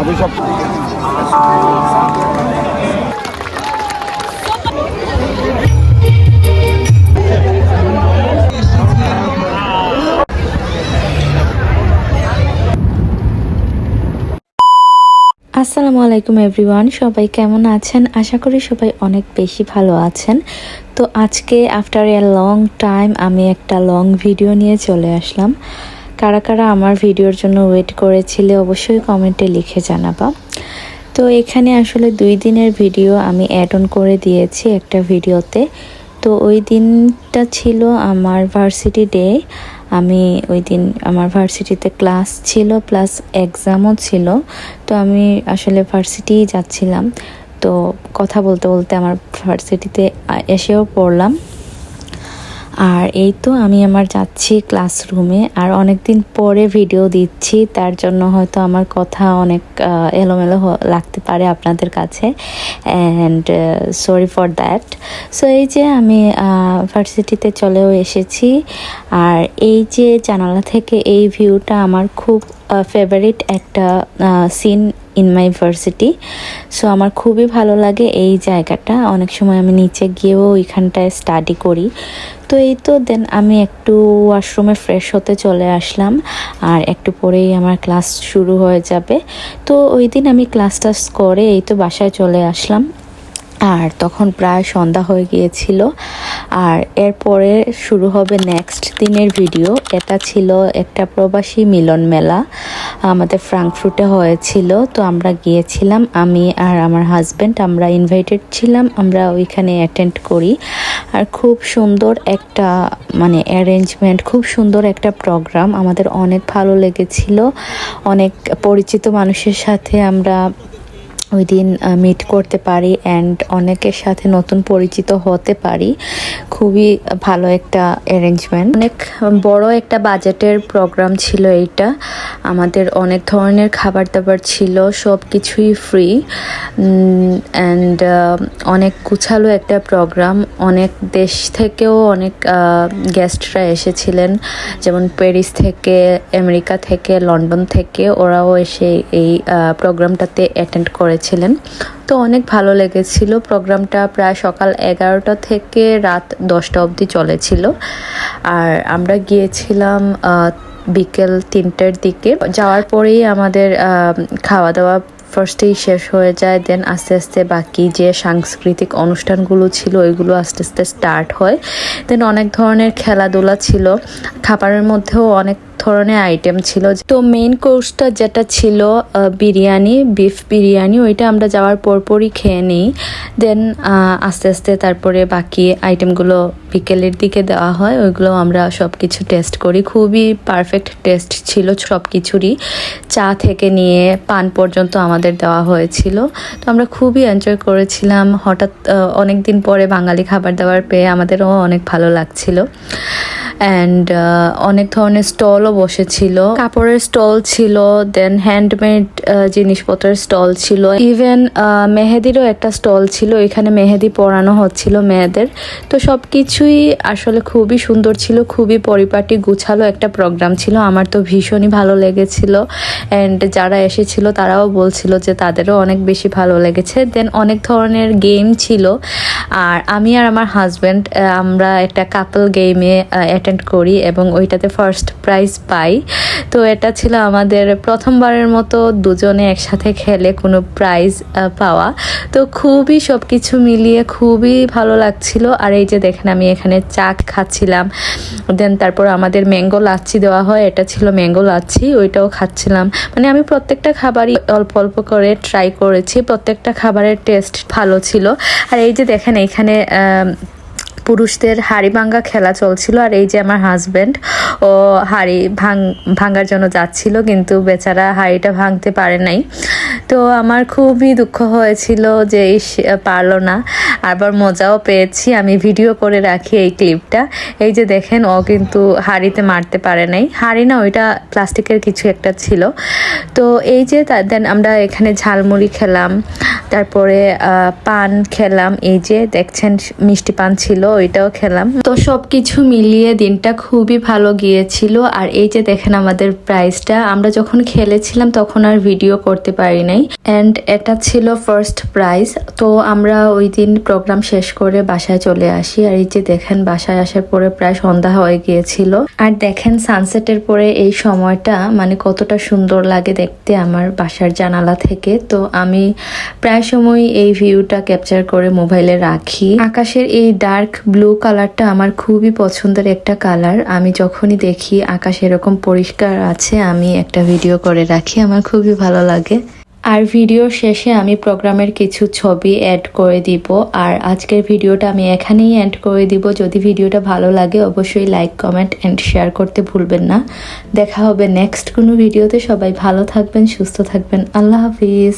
অভিশাপ। আসসালামু আলাইকুম এভরিওয়ান, সবাই কেমন আছেন? আশা করি সবাই অনেক বেশি ভালো আছেন। তো আজকে আফটার এ লং টাইম আমি একটা লং ভিডিও নিয়ে চলে আসলাম। কারা কারা আমার ভিডিওর জন্য ওয়েট করেছিলে অবশ্যই কমেন্টে লিখে জানাবা। তো এখানে আসলে 2 দিনের ভিডিও আমি অ্যাড অন করে দিয়েছি একটা ভিডিওতে। তো ওই দিনটা ছিল আমার ভার্সিটি ডে। আমি ওই দিন আমার ভার্সিটিতে ক্লাস ছিল প্লাস এক্সামও ছিল। তো আমি আসলে ভার্সিটি যাচ্ছিলাম, তো কথা বলতে বলতে আমার ভার্সিটিতে এসেও পড়লাম। আর এই তো আমি আমার যাচ্ছি ক্লাসরুমে, আর অনেক দিন পরে ভিডিও দিচ্ছি, তার জন্য হয়তো আমার কথা অনেক এলোমেলো লাগতে পারে আপনাদের কাছে, and sorry for that. So এই যে আমি ভার্সিটিতে চলেও এসেছি, আর এই যে জানালা থেকে এই ভিউটা আমার খুব ফেভারিট একটা seen in my varsity. So আমার খুবই ভালো লাগে এই জায়গাটা। অনেক সময় আমি নিচে গিয়েও ওইখানটায় স্টাডি করি। তো এই তো দেন আমি একটু ওয়াশরুমে ফ্রেশ হতে চলে আসলাম, আর একটু পরেই আমার ক্লাস শুরু হয়ে যাবে। তো ওই দিন আমি ক্লাস টাস করে এই তো বাসায় চলে আসলাম, আর তখন প্রায় সন্ধ্যা হয়ে গিয়েছিল। আর এরপরে শুরু হবে নেক্সট দিনের ভিডিও। এটা ছিল একটা প্রবাসী মিলন মেলা, আমাদের ফ্রাঙ্কফুটে হয়েছিল। তো আমরা গিয়েছিলাম, আমি আর আমার হাজব্যান্ড, আমরা ইনভাইটেড ছিলাম, আমরা ওইখানে অ্যাটেন্ড করি। আর খুব সুন্দর একটা অ্যারেঞ্জমেন্ট, খুব সুন্দর একটা প্রোগ্রাম, আমাদের অনেক ভালো লেগেছিল। অনেক পরিচিত মানুষের সাথে আমরা ওই দিন মিট করতে পারি, অ্যান্ড অনেকের সাথে নতুন পরিচিত হতে পারি। খুবই ভালো একটা অ্যারেঞ্জমেন্ট, অনেক বড় একটা বাজেটের প্রোগ্রাম ছিল এইটা। আমাদের অনেক ধরনের খাবার দাবার ছিল, সব কিছুই ফ্রি, অ্যান্ড অনেক গুছালো একটা প্রোগ্রাম। অনেক দেশ থেকেও অনেক গেস্টরা এসেছিলেন, যেমন প্যারিস থেকে, আমেরিকা থেকে, লন্ডন থেকে, ওরাও এসে এই প্রোগ্রামটাতে অ্যাটেন্ড করেছিলেন। তো অনেক ভালো লেগেছিল প্রোগ্রামটা। প্রায় সকাল 11টা থেকে রাত 10টা অবধি চলেছিল, আর আমরা গিয়েছিলাম বিকেল 3টার দিকে। যাওয়ার পরেই আমাদের খাওয়া দাওয়া ফার্স্টেই শেষ হয়ে যায়, দেন আস্তে আস্তে বাকি যে সাংস্কৃতিক অনুষ্ঠানগুলো ছিল ওইগুলো আস্তে আস্তে স্টার্ট হয়। দেন অনেক ধরনের খেলাধুলা ছিল, খাবারের মধ্যেও অনেক ধরনের আইটেম ছিল। তো মেইন কোর্সটা যেটা ছিল বিরিয়ানি, বিফ বিরিয়ানি, ওইটা আমরা যাওয়ার পরপরই খেয়ে নিই। দেন আস্তে আস্তে তারপরে বাকি আইটেমগুলো বিকেলের দিকে দেওয়া হয়, ওইগুলো আমরা সব কিছু টেস্ট করি। খুবই পারফেক্ট টেস্ট ছিল সব কিছুরই, চা থেকে নিয়ে পান পর্যন্ত আমাদের দেওয়া হয়েছিল। তো আমরা খুবই এনজয় করেছিলাম। হঠাৎ অনেক দিন পরে বাঙালি খাবার দাবার পেয়ে আমাদেরও অনেক ভালো লাগছিল। অ্যান্ড অনেক ধরনের স্টলও বসেছিল, কাপড়ের স্টল ছিল, দেন হ্যান্ডমেড জিনিসপত্রের স্টল ছিল, ইভেন মেহেদিরও একটা স্টল ছিল, এখানে মেহেদি পরানো হচ্ছিল মেয়েদের। তো সব কিছুই আসলে খুবই সুন্দর ছিল, খুবই পরিপাটি গুছালো একটা প্রোগ্রাম ছিল। আমার তো ভীষণই ভালো লেগেছিল, অ্যান্ড যারা এসেছিল তারাও বলছিল যে তাদেরও অনেক বেশি ভালো লেগেছে। দেন অনেক ধরনের গেম ছিল, আর আমি আর আমার হাজব্যান্ড আমরা একটা কাপল গেমে অ্যাটেন্ড করি এবং ওইটাতে ফার্স্ট প্রাইজ পাই। তো এটা ছিল আমাদের প্রথমবারের মতো দুজনে একসাথে খেলে কোনো প্রাইজ পাওয়া। তো খুবই সব কিছু মিলিয়ে খুবই ভালো লাগছিল। আর এই যে দেখেন আমি এখানে চা খাচ্ছিলাম, দেন তারপর আমাদের ম্যাঙ্গো লাচ্ছি দেওয়া হয়, এটা ছিল ম্যাঙ্গো লাচ্ছি, ওইটাও খাচ্ছিলাম। আমি প্রত্যেকটা খাবারই অল্প অল্প করে ট্রাই করেছি, প্রত্যেকটা খাবারের টেস্ট ভালো ছিল। আর এই যে দেখেন এইখানে পুরুষদের হাড়ি ভাঙ্গা খেলা চলছিল, আর এই যে আমার হাজব্যান্ড ও হাড়ি ভাঙ্গার জন্য যাচ্ছিল, কিন্তু বেচারা হাড়িটা ভাঙতে পারে নাই। তো আমার খুবই দুঃখ হয়েছিল যে পারলো না, আবার মজাও পেয়েছি। আমি ভিডিও করে রাখি এই ক্লিপটা। এই যে দেখেন ও কিন্তু হাড়িতে মারতে পারে নাই, হাড়ি না ওইটা প্লাস্টিকের কিছু একটা ছিল। তো এই যে দেন আমরা এখানে ঝালমুড়ি খেলাম, তারপরে পান খেলাম, এই যে দেখছেন মিষ্টি পান ছিল ওইটাও খেলাম। তো সব কিছু মিলিয়ে দিনটা খুবই ভালো গিয়েছিল। আর এই যে দেখেন আমাদের প্রাইজটা, আমরা যখন খেলেছিলাম তখন আর ভিডিও করতে পারি নাই, নাই, অ্যান্ড এটা ছিল ফার্স্ট প্রাইজ। তো আমরা ওই দিন প্রোগ্রাম শেষ করে বাসায় চলে আসি। আর এই যে দেখেন বাসায় আসার পরে প্রায় সন্ধ্যা হয়ে গিয়েছিল। আর দেখেন সানসেটের পরে এই সময়টা মানে কতটা সুন্দর লাগে দেখতে আমার বাসার জানালা থেকে। তো আমি প্রায় সময় এই ভিউটা ক্যাপচার করে মোবাইলে রাখি। আকাশের এই ডার্ক ব্লু কালারটা আমার খুবই পছন্দের একটা কালার। আমি যখনই দেখি আকাশ এরকম পরিষ্কার আছে আমি একটা ভিডিও করে রাখি, আমার খুবই ভালো লাগে। আর ভিডিও শেষে আমি প্রোগ্রামের কিছু ছবি অ্যাড করে দিব। আর আজকের ভিডিওটা আমি এখানেই এন্ড করে দিব। যদি ভিডিওটা ভালো লাগে অবশ্যই লাইক, কমেন্ট অ্যান্ড শেয়ার করতে ভুলবেন না। দেখা হবে নেক্সট কোনো ভিডিওতে। সবাই ভালো থাকবেন, সুস্থ থাকবেন। আল্লাহ হাফিজ।